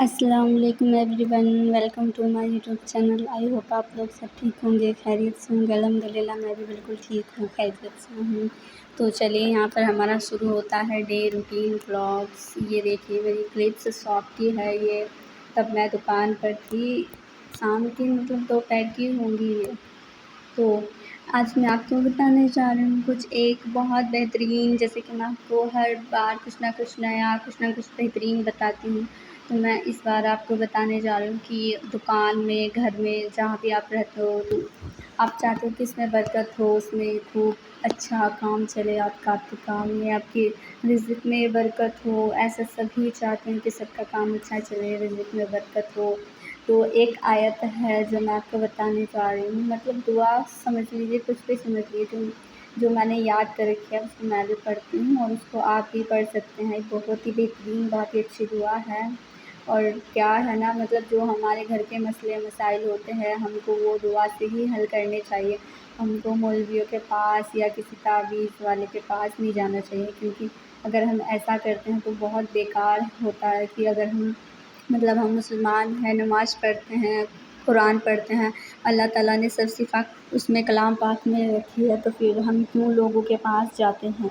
अस्सलाम वालेकुम everyone, welcome to my YouTube channel. I hope आप लोग सब ठीक होंगे, खैरियत से होंगे। अल्हम्दुलिल्लाह मैं भी बिल्कुल ठीक हूँ, खैरियत से हूँ। तो चलिए यहाँ पर हमारा शुरू होता है डे रूटीन व्लॉग्स। ये देखिए मेरी क्लिप्स शॉप की है ये। तब मैं दुकान पर थी, शाम की मतलब दोपहर की होंगी ये। तो आज मैं आपको बताने जा रही हूँ कुछ एक बहुत बेहतरीन, जैसे कि मैं आपको हर बार कुछ ना कुछ नया, कुछ ना कुछ बेहतरीन बताती हूँ। तो मैं इस बार आपको बताने जा रही हूँ कि दुकान में, घर में, जहाँ भी आप रहते हो, तो आप चाहते हो कि इसमें बरकत हो, उसमें खूब अच्छा काम चले, आपके काम में, आपके रिज़्क़ में बरकत हो। ऐसा सभी चाहते हैं कि सबका काम अच्छा चले, रिज़्क़ में बरकत हो। तो एक आयत है जो मैं आपको बताने जा रही हूँ, मतलब दुआ समझ लीजिए, कुछ भी समझ लीजिए। जो मैंने याद कर रखी है उसको मैं भी पढ़ती हूँ और उसको आप भी पढ़ सकते हैं। बहुत ही बेहतरीन, बहुत ही अच्छी दुआ है। और क्या है ना, मतलब जो हमारे घर के मसले मसाइल होते हैं, हमको वो दुआ से ही हल करने चाहिए। हमको मौलवियों के पास या किसी तावीज़ वाले के पास नहीं जाना चाहिए, क्योंकि अगर हम ऐसा करते हैं तो बहुत बेकार होता है। कि अगर हम, मतलब हम मुसलमान हैं, नमाज़ पढ़ते हैं, कुरान पढ़ते हैं, अल्लाह ताला ने सब सिफ़ात उसमें कलाम पाक में रखी है, तो फिर हम क्यों लोगों के पास जाते हैं?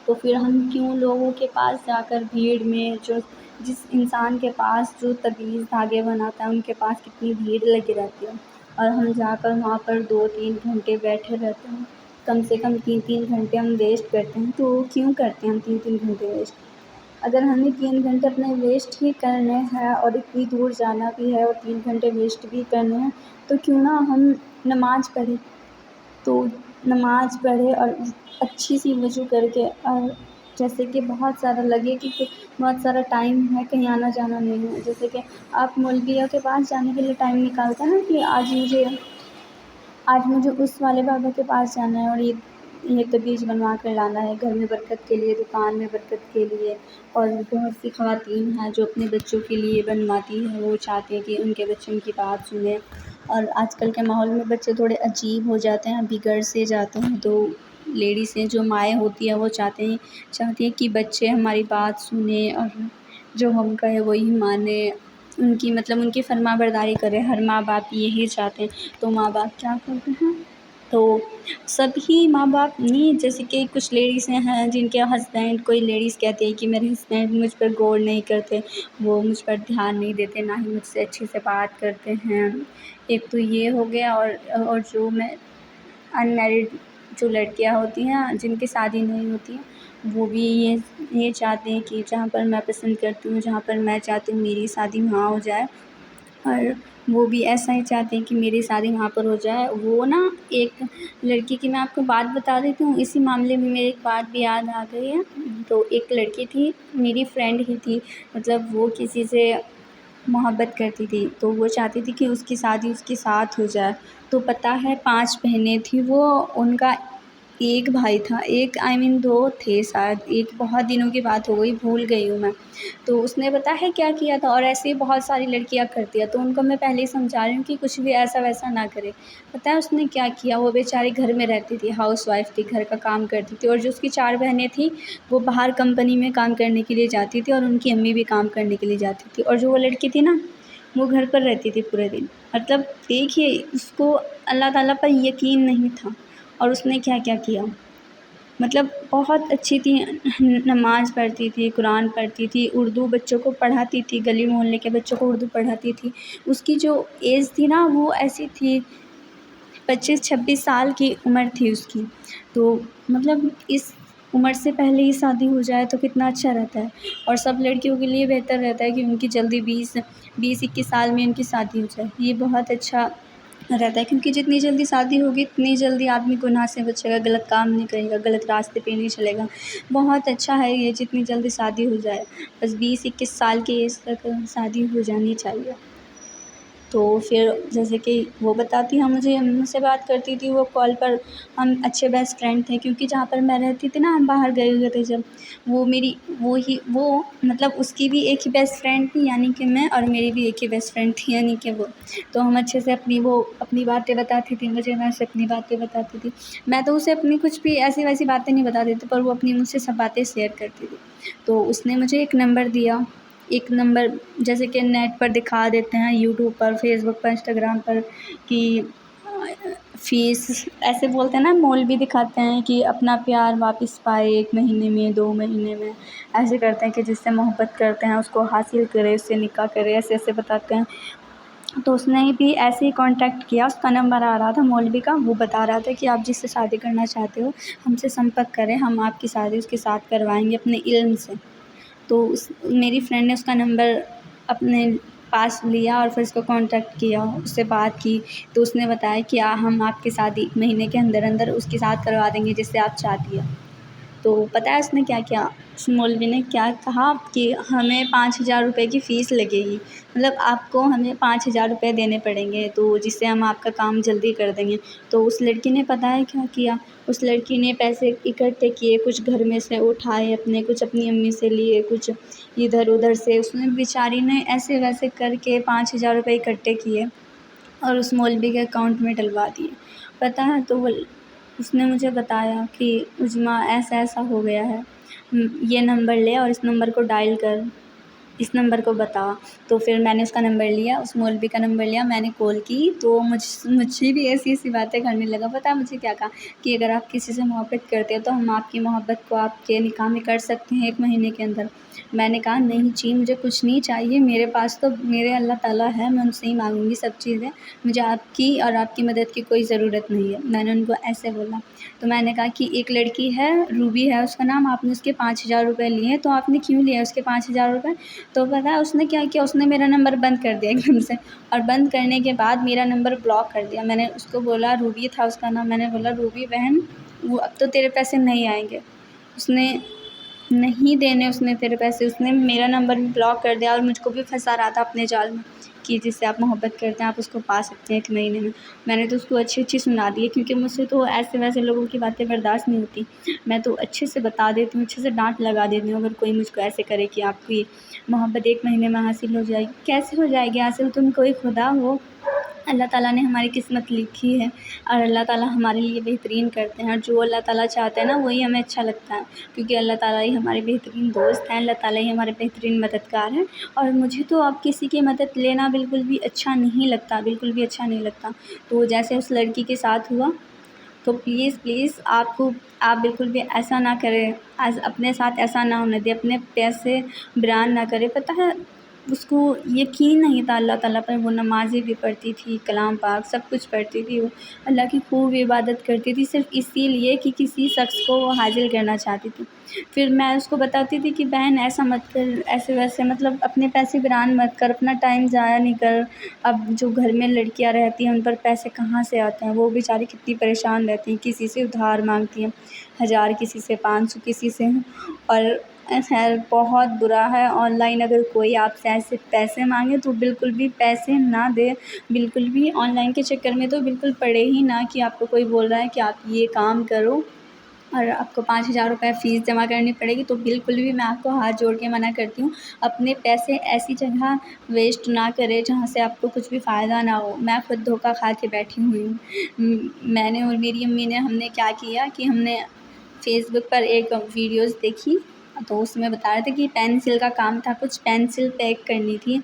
तो फिर हम क्यों लोगों के पास जाकर भीड़ में, जो जिस इंसान के पास जो तबीज़ धागे बनाता है उनके पास कितनी भीड़ लगी रहती है, और हम जाकर वहाँ पर 2-3 घंटे बैठे रहते हैं। कम से कम 3-3 घंटे हम वेस्ट करते हैं। तो क्यों करते हैं हम 3-3 घंटे वेस्ट? अगर हमें 3 घंटे अपने वेस्ट ही करने हैं और इतनी दूर जाना भी है और 3 घंटे वेस्ट भी करने हैं, तो क्यों ना हम नमाज़ पढ़ें। तो नमाज़ पढ़े और अच्छी सी वज़ू करके, और जैसे कि बहुत सारा लगे कि बहुत सारा टाइम है, कहीं आना जाना नहीं है। जैसे कि आप मौलवियों के पास जाने के लिए टाइम निकालते हैं ना, कि आज मुझे उस वाले बाबा के पास जाना है और ये तबीज़ बनवा कर लाना है, घर में बरकत के लिए, दुकान में बरकत के लिए। और बहुत सी ख़वातीन हैं जो अपने बच्चों के लिए बनवाती हैं, वो चाहती हैं कि उनके बच्चे उनकी बात सुनें। और आजकल के माहौल में बच्चे थोड़े अजीब हो जाते हैं, बिगड़ से जाते हैं। तो लेडीज़ें, जो माएँ होती हैं, वो चाहती हैं कि बच्चे हमारी बात सुनें और जो हम कहें वही मानें, उनकी, मतलब उनकी फ़रमाबरदारी करें। हर माँ-बाप यही चाहते हैं। तो माँ-बाप क्या करते हैं, तो सभी माँ-बाप नहीं, जैसे कि कुछ लेडीज़ हैं जिनके हस्बैंड, कोई लेडीज़ कहती है कि मेरे हस्बैंड मुझ पर गौर नहीं करते, वो मुझ पर ध्यान नहीं देते, ना ही मुझसे अच्छे से बात करते हैं। एक तो ये हो गया, और जो मैं अनमैरिड जो लड़कियां होती हैं जिनकी शादी नहीं होती है, वो भी ये चाहते हैं कि जहाँ पर मैं पसंद करती हूँ, जहाँ पर मैं चाहती हूँ मेरी शादी वहाँ हो जाए। और वो भी ऐसा ही चाहते हैं कि मेरी शादी वहाँ पर हो जाए। वो ना, एक लड़की की मैं आपको बात बता देती हूँ, इसी मामले में मेरी एक बात भी याद आ गई है। तो एक लड़की थी, मेरी फ्रेंड ही थी, मतलब वो किसी से मोहब्बत करती थी, तो वो चाहती थी कि उसकी शादी उसके साथ हो जाए। तो पता है 5 बहनें थी वो, उनका एक भाई था, एक आई मीन 2 थे शायद, एक बहुत दिनों की बात हो गई, भूल गई हूँ मैं। तो उसने पता है क्या किया था, और ऐसे ही बहुत सारी लड़कियाँ करती हैं, तो उनको मैं पहले ही समझा रही हूँ कि कुछ भी ऐसा-वैसा ना करें। पता है उसने क्या किया, वो बेचारी घर में रहती थी, हाउसवाइफ़ थी, घर का काम करती थी, और जो उसकी 4 बहनें थीं, वो बाहर कंपनी में काम करने के लिए जाती थी, और उनकी अम्मी भी काम करने के लिए जाती थी, और जो वो लड़की थी ना, वो घर पर रहती थी पूरे दिन। मतलब देखिए, उसको अल्लाह ताला पर यकीन नहीं था, और उसने क्या-क्या किया। मतलब बहुत अच्छी थी, नमाज़ पढ़ती थी, कुरान पढ़ती थी, उर्दू बच्चों को पढ़ाती थी, गली मोहल्ले के बच्चों को उर्दू पढ़ाती थी। उसकी जो एज थी ना, वो ऐसी थी, 25-26 साल की उम्र थी उसकी। तो मतलब इस उम्र से पहले ही शादी हो जाए तो कितना अच्छा रहता है, और सब लड़कियों के लिए बेहतर रहता है कि उनकी जल्दी 20-21 साल में उनकी शादी हो जाए। ये बहुत अच्छा रहता है, क्योंकि जितनी जल्दी शादी होगी उतनी जल्दी आदमी गुनाह से बचेगा, गलत काम नहीं करेगा, गलत रास्ते पे नहीं चलेगा। बहुत अच्छा है ये, जितनी जल्दी शादी हो जाए। बस 20-21 साल की एज तक शादी हो जानी चाहिए। तो फिर जैसे कि वो बताती हैं, मुझे मुझसे बात करती थी वो कॉल पर, हम अच्छे बेस्ट फ्रेंड थे, क्योंकि जहाँ पर मैं रहती थी ना, हम बाहर गए हुए थे जब, वो मतलब उसकी भी एक ही बेस्ट फ्रेंड थी, यानी कि मैं, और मेरी भी एक ही बेस्ट फ्रेंड थी, यानी कि वो। तो हम अच्छे से अपनी बातें बताती थी मुझे, मैं उसे अपनी बातें बताती थी। मैं तो उसे अपनी कुछ भी ऐसी वैसी बातें नहीं बताती थी, पर वो अपनी मुझसे सब बातें शेयर करती थी। तो उसने मुझे एक नंबर दिया, एक नंबर जैसे कि नेट पर दिखा देते हैं, यूट्यूब पर, फेसबुक पर, इंस्टाग्राम पर कि फ़ीस ऐसे बोलते हैं ना, मौलवी दिखाते हैं कि अपना प्यार वापस पाए 1 महीने में, 2 महीने में। ऐसे करते हैं कि जिससे मोहब्बत करते हैं उसको हासिल करे, उससे निकाह करे, ऐसे-ऐसे बताते हैं। तो उसने भी ऐसे ही कॉन्टैक्ट किया, उसका नंबर आ रहा था मौलवी का, वो बता रहा था कि आप जिससे शादी करना चाहते हो हमसे संपर्क करें, हम आपकी शादी उसके साथ करवाएँगे अपने इल्म से। तो उस मेरी फ्रेंड ने उसका नंबर अपने पास लिया और फिर उसको कॉन्टैक्ट किया, उससे बात की, तो उसने बताया कि हम आपकी शादी 1 महीने के अंदर-अंदर उसके साथ करवा देंगे जिससे आप चाहती हैं। तो पता है उसने क्या किया? उस मौलवी ने क्या कहा कि हमें 5,000 रुपए की फ़ीस लगेगी, मतलब आपको हमें 5,000 रुपए देने पड़ेंगे, तो जिससे हम आपका काम जल्दी कर देंगे। तो उस लड़की ने पता है क्या किया? उस लड़की ने पैसे इकट्ठे किए, कुछ घर में से उठाए अपने, कुछ अपनी अम्मी से लिए, कुछ इधर-उधर से। उसने बेचारी ने ऐसे-वैसे करके 5,000 रुपए इकट्ठे किए और उस मौलवी के अकाउंट में डलवा दिए। पता है, तो वो उसने मुझे बताया कि उज़्मा ऐसा-ऐसा हो गया है। ये नंबर ले और इस नंबर को डायल कर, इस नंबर को बता। तो फिर मैंने उसका नंबर लिया, उस मौलवी का नंबर लिया, मैंने कॉल की, तो मुझे भी ऐसी-ऐसी बातें करने लगा। पता है मुझे क्या कहा कि अगर आप किसी से मोहब्बत करते हो तो हम आपकी मोहब्बत को आपके निकाह में कर सकते हैं 1 महीने के अंदर। मैंने कहा नहीं जी, मुझे कुछ नहीं चाहिए, मेरे पास तो मेरे अल्लाह ताला है, मैं उनसे ही माँगूँगी सब चीज़ें, मुझे आपकी और आपकी मदद की कोई ज़रूरत नहीं है। मैंने उनको ऐसे बोला। तो मैंने कहा कि एक लड़की है, रूबी है उसका नाम, आपने उसके 5,000 रुपए लिए, तो आपने क्यों लिए उसके 5,000 रुपए? तो पता है उसने क्या किया, उसने मेरा नंबर बंद कर दिया एकदम से, और बंद करने के बाद मेरा नंबर ब्लॉक कर दिया। मैंने उसको बोला, रूबी था उसका नाम, मैंने बोला रूबी बहन, वो अब तो तेरे पैसे नहीं आएँगे। उसने नहीं देने उसने तेरे पैसे, उसने मेरा नंबर भी ब्लॉक कर दिया और मुझको भी फँसा रहा था अपने जाल में कि जिससे आप मोहब्बत करते हैं आप उसको पा सकते हैं 1 महीने में। मैंने तो उसको अच्छी-अच्छी सुना दी है क्योंकि मुझसे तो ऐसे-वैसे लोगों की बातें बर्दाश्त नहीं होती। मैं तो अच्छे से बता देती हूँ, अच्छे से डाँट लगा देती हूँ अगर कोई मुझको ऐसे करे कि आपकी मोहब्बत 1 महीने में हासिल हो जाएगी। कैसे हो जाएगी हासिल? तुम कोई खुदा हो? अल्लाह ताला ने हमारी किस्मत लिखी है और अल्लाह ताला हमारे लिए बेहतरीन करते हैं, और जो अल्लाह ताला चाहते हैं ना वही हमें अच्छा लगता है, क्योंकि अल्लाह ताला ही हमारे बेहतरीन दोस्त हैं, अल्लाह ताला ही हमारे बेहतरीन मददगार हैं। और मुझे तो अब किसी की मदद लेना बिल्कुल भी अच्छा नहीं लगता, बिल्कुल भी अच्छा नहीं लगता। तो जैसे उस लड़की के साथ हुआ, तो प्लीज़ आप बिल्कुल भी ऐसा ना करें, अपने साथ ऐसा ना होने दें, अपने पैसे बर्बाद ना करें। पता है उसको यकीन नहीं था अल्लाह ताला पर, वो नमाज़ें भी पढ़ती थी, कलाम पाक सब कुछ पढ़ती थी, वो अल्लाह की खूब इबादत करती थी सिर्फ़ इसीलिए कि किसी शख़्स को वो हासिल करना चाहती थी। फिर मैं उसको बताती थी कि बहन ऐसा मत कर, ऐसे-वैसे मतलब अपने पैसे बर्बाद मत कर, अपना टाइम ज़ाया नहीं कर। अब जो घर में लड़कियाँ रहती हैं उन पर पैसे कहाँ से आते हैं? वो बेचारी कितनी परेशान रहती हैं, किसी से उधार माँगती हैं, 1000 किसी से 500 किसी से। और खैर बहुत बुरा है, ऑनलाइन अगर कोई आपसे ऐसे पैसे माँगे तो बिल्कुल भी पैसे ना दें, बिल्कुल भी ऑनलाइन के चक्कर में तो बिल्कुल पड़े ही ना, कि आपको कोई बोल रहा है कि आप ये काम करो और आपको 5,000 रुपए फ़ीस जमा करनी पड़ेगी, तो बिल्कुल भी मैं आपको हाथ जोड़ के मना करती हूँ। अपने पैसे ऐसी जगह वेस्ट ना करें जहाँ से आपको कुछ भी फ़ायदा ना हो। मैं खुद धोखा खा के बैठी हुई हूँ। मैंने और मेरी अम्मी ने हमने क्या किया कि हमने फ़ेसबुक पर एक वीडियोज़ देखी, तो उसमें बता रहे थे कि पेंसिल का काम था, कुछ पेंसिल पैक करनी थी।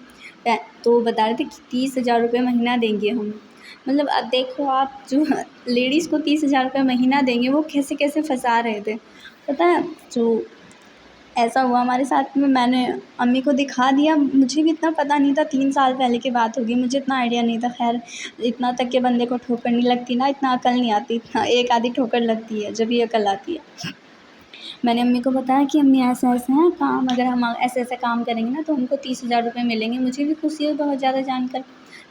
तो बता रहे थे कि 30,000 रुपये महीना देंगे हम। मतलब अब देखो आप, जो लेडीज़ को 30,000 रुपये महीना देंगे वो कैसे-कैसे फँसा रहे थे। पता है जो ऐसा हुआ हमारे साथ में, मैंने अम्मी को दिखा दिया, मुझे भी इतना पता नहीं था, 3 साल पहले की बात होगी, मुझे इतना आइडिया नहीं था। ख़ैर इतना तक के बंदे को ठोकर नहीं लगती ना, इतना अकल नहीं आती, इतना एक आधी ठोकर लगती है जब ये अकल आती है। मैंने अम्मी को बताया कि अम्मी ऐसा-ऐसा है काम, अगर हम ऐसे-ऐसे काम करेंगे ना तो हमको 30,000 रुपये मिलेंगे। मुझे भी खुशी हुई बहुत ज़्यादा जानकर।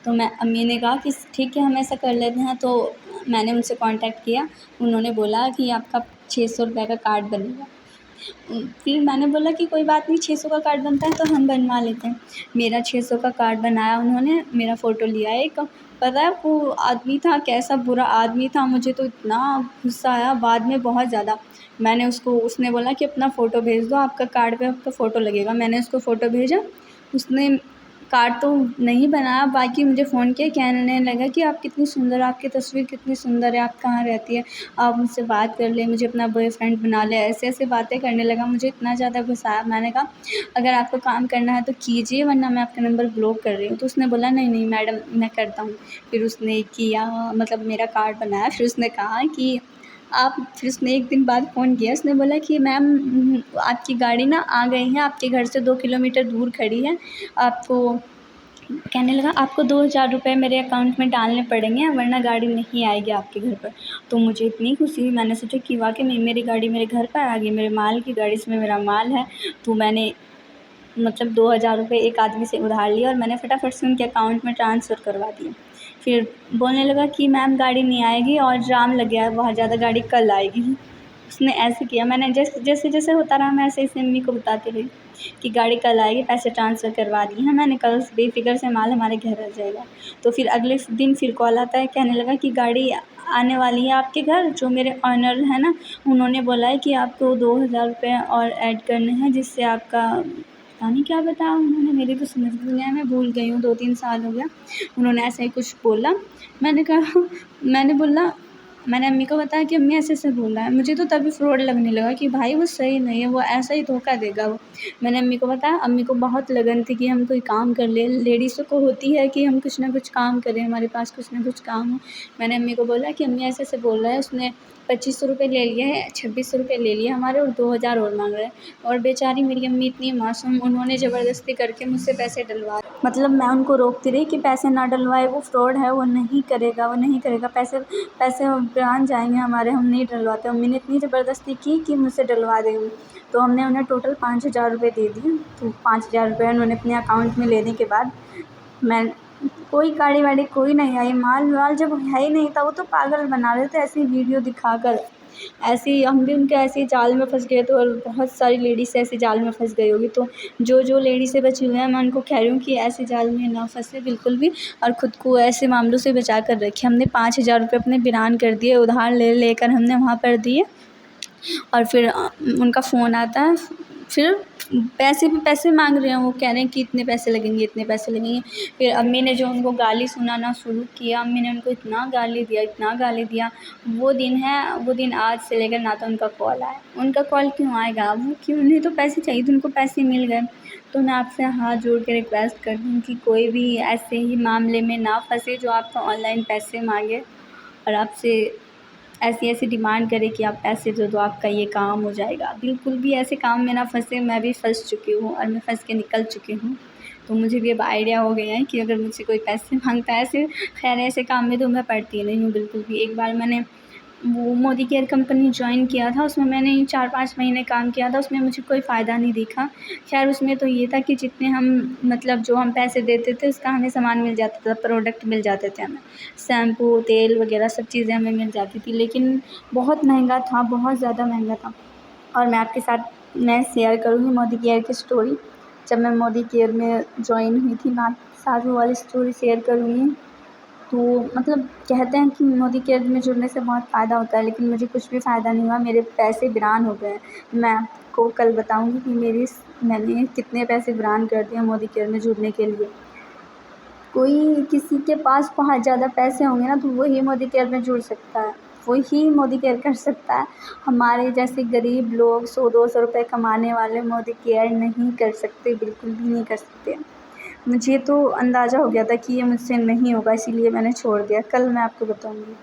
तो अम्मी ने कहा कि ठीक है हम ऐसा कर लेते हैं। तो मैंने उनसे कॉन्टैक्ट किया, उन्होंने बोला कि आपका 600 रुपये का कार्ड बनेगा। फिर मैंने बोला कि कोई बात नहीं, 600 का कार्ड बनता है तो हम बनवा लेते हैं। मेरा 600 का कार्ड बनाया उन्होंने, मेरा फ़ोटो लिया एक। पता है वो आदमी था कैसा बुरा आदमी था, मुझे तो इतना गुस्सा आया बाद में बहुत ज़्यादा। उसने बोला कि अपना फ़ोटो भेज दो, आपका कार्ड पे आपका फ़ोटो लगेगा। मैंने उसको फ़ोटो भेजा, उसने कार्ड तो नहीं बनाया, बाकी मुझे फ़ोन किया, कहने लगा कि आप कितनी सुंदर, आपकी तस्वीर कितनी सुंदर है, आप कहाँ रहती है, आप मुझसे बात कर लें, मुझे अपना बॉयफ्रेंड बना लें। ऐसे-ऐसे बातें करने लगा, मुझे इतना ज़्यादा गुस्सा। मैंने कहा अगर आपको काम करना है तो कीजिए, वरना मैं आपका नंबर ब्लॉक कर रही हूँ। तो उसने बोला नहीं, नहीं मैडम मैं करता हूँ। फिर उसने किया, मतलब मेरा कार्ड बनाया। फिर उसने कहा कि आप, फिर उसने 1 दिन बाद फ़ोन किया, उसने बोला कि मैम आपकी गाड़ी ना आ गई है, आपके घर से 2 किलोमीटर दूर खड़ी है, आपको, कहने लगा आपको 2,000 रुपये मेरे अकाउंट में डालने पड़ेंगे, वरना गाड़ी नहीं आएगी आपके घर पर। तो मुझे इतनी खुशी हुई, मैंने सोचा कि वाक़ई में मेरी गाड़ी मेरे घर पर आ गई, मेरे माल की गाड़ी, इसमें मेरा माल है। तो मैंने मतलब 2,000 रुपये एक आदमी से उधार लिया और मैंने फटाफट से उनके अकाउंट में ट्रांसफ़र करवा दिए। फिर बोलने लगा कि मैम गाड़ी नहीं आएगी और जाम लग गया है बहुत ज़्यादा, गाड़ी कल आएगी। उसने ऐसे किया, मैंने जैसे होता रहा मैं ऐसे-ऐसे अम्मी को बताती रही कि गाड़ी कल आएगी, पैसे ट्रांसफ़र करवा दिए हैं मैंने, कल बेफ़िक्र से माल हमारे घर आ जाएगा। तो फिर अगले दिन फिर कॉल आता है, कहने लगा कि गाड़ी आने वाली है आपके घर, जो मेरे ऑनर हैं ना, उन्होंने बोला है कि आपको 2,000 रुपये और ऐड करने हैं, जिससे आपका, पता नहीं क्या बताया उन्होंने, मेरी तो समझ में नहीं आया, मैं भूल गई हूँ, 2-3 साल हो गया। उन्होंने ऐसा ही कुछ बोला। मैंने कहा मैंने बोला, मैंने अम्मी को बताया कि अम्मी ऐसे-ऐसे बोला है। मुझे तो तभी फ्रॉड लगने लगा कि भाई वो सही नहीं है, वो ऐसा ही धोखा देगा वो। मैंने अम्मी को बताया, अम्मी को बहुत लगन थी कि हम कोई काम कर लें। लेडीज़ों को होती है कि हम कुछ ना कुछ काम करें, हमारे पास कुछ ना कुछ काम हो। मैंने अम्मी को बोला कि अम्मी ऐसे-ऐसे बोल रहा है, उसने 2,500 रुपये ले लिए हैं, 2,600 रुपये ले लिए हमारे और 2,000 और माँग रहा है। और बेचारी मेरी अम्मी इतनी मासूम, उन्होंने ज़बरदस्ती करके मुझसे पैसे डलवा, मतलब मैं उनको रोकती रही कि पैसे ना डलवाए, वो फ्रॉड है, वो नहीं करेगा, वो नहीं करेगा, पैसे पैसे जान जाएंगे हमारे, हम नहीं डलवाते। अम्मी ने इतनी ज़बरदस्ती की कि मुझसे डलवा देंगे। तो हमने उन्हें टोटल 5,000 रुपये दे दिए। तो 5,000 रुपये उन्होंने अपने अकाउंट में लेने के बाद मैं, कोई गाड़ी वाड़ी कोई नहीं आई, माल वाल जब है ही नहीं था, वो तो पागल बना रहे थे ऐसे ही वीडियो दिखाकर। ऐसे ही हम भी उनके ऐसे ही जाल में फँस गए थे और बहुत सारी लेडीज़ ऐसे जाल में फँस गई होगी। तो जो लेडीज़ें बची हुई हैं, मैं उनको कह रही हूँ कि ऐसे जाल में ना फँसे बिल्कुल भी, और ख़ुद को ऐसे मामलों से बचा कर रखें। हमने 5,000 रुपये अपने वीरान कर दिए, उधार लेकर हमने वहाँ पर दिए। और फिर उनका फ़ोन आता है, फिर पैसे पे पैसे मांग रहे हैं, वो कह रहे हैं कि इतने पैसे लगेंगे, इतने पैसे लगेंगे। फिर अम्मी ने जो उनको गाली सुनाना शुरू किया, अम्मी ने उनको इतना गाली दिया, इतना गाली दिया। वो दिन है, वो दिन आज से लेकर ना तो उनका कॉल आया। उनका कॉल क्यों आएगा, वो क्यों, उन्हें तो पैसे चाहिए थे, उनको पैसे मिल गए। तो मैं आपसे हाथ जोड़ के रिक्वेस्ट करती हूँ कि कोई भी ऐसे ही मामले में ना फँसे जो आपको ऑनलाइन पैसे मांगे और आपसे ऐसी-ऐसी डिमांड करे कि आप पैसे दो तो आपका ये काम हो जाएगा। बिल्कुल भी ऐसे काम में ना फँसे, मैं भी फँस चुकी हूँ और मैं फँस के निकल चुकी हूँ। तो मुझे भी अब आइडिया हो गया है कि अगर मुझसे कोई पैसे माँगता है ऐसे, खैर ऐसे काम में तो मैं पड़ती नहीं हूँ बिल्कुल भी। एक बार मैंने वो मोदी केयर कंपनी जॉइन किया था, उसमें मैंने 4-5 महीने काम किया था, उसमें मुझे कोई फ़ायदा नहीं दिखा। खैर उसमें तो ये था कि जितने हम, मतलब जो हम पैसे देते थे उसका हमें सामान मिल जाता था, प्रोडक्ट मिल जाते थे हमें। शैम्पू, तेल वग़ैरह सब चीज़ें हमें मिल जाती थी, लेकिन बहुत महँगा था, बहुत ज़्यादा महँगा था। और मैं आपके साथ मैं शेयर करूँगी मोदी केयर की स्टोरी। जब मैं मोदी केयर में जॉइन हुई थी, मैं आपके साथ वो वाली स्टोरी शेयर करूँगी। तो मतलब कहते हैं कि मोदी केयर में जुड़ने से बहुत फ़ायदा होता है, लेकिन मुझे कुछ भी फ़ायदा नहीं हुआ, मेरे पैसे वीरान हो गए। मैं आपको कल बताऊँगी कि मैंने कितने पैसे वीरान कर दिए मोदी केयर में जुड़ने के लिए। कोई किसी के पास बहुत ज़्यादा पैसे होंगे ना, तो वही मोदी केयर में जुड़ सकता है, वही मोदी केयर कर सकता है। हमारे जैसे गरीब लोग 100-200 रुपये कमाने वाले मोदी केयर नहीं कर सकते, बिल्कुल भी नहीं कर सकते। मुझे तो अंदाज़ा हो गया था कि ये मुझसे नहीं होगा, इसीलिए मैंने छोड़ दिया। कल मैं आपको बताऊँगी।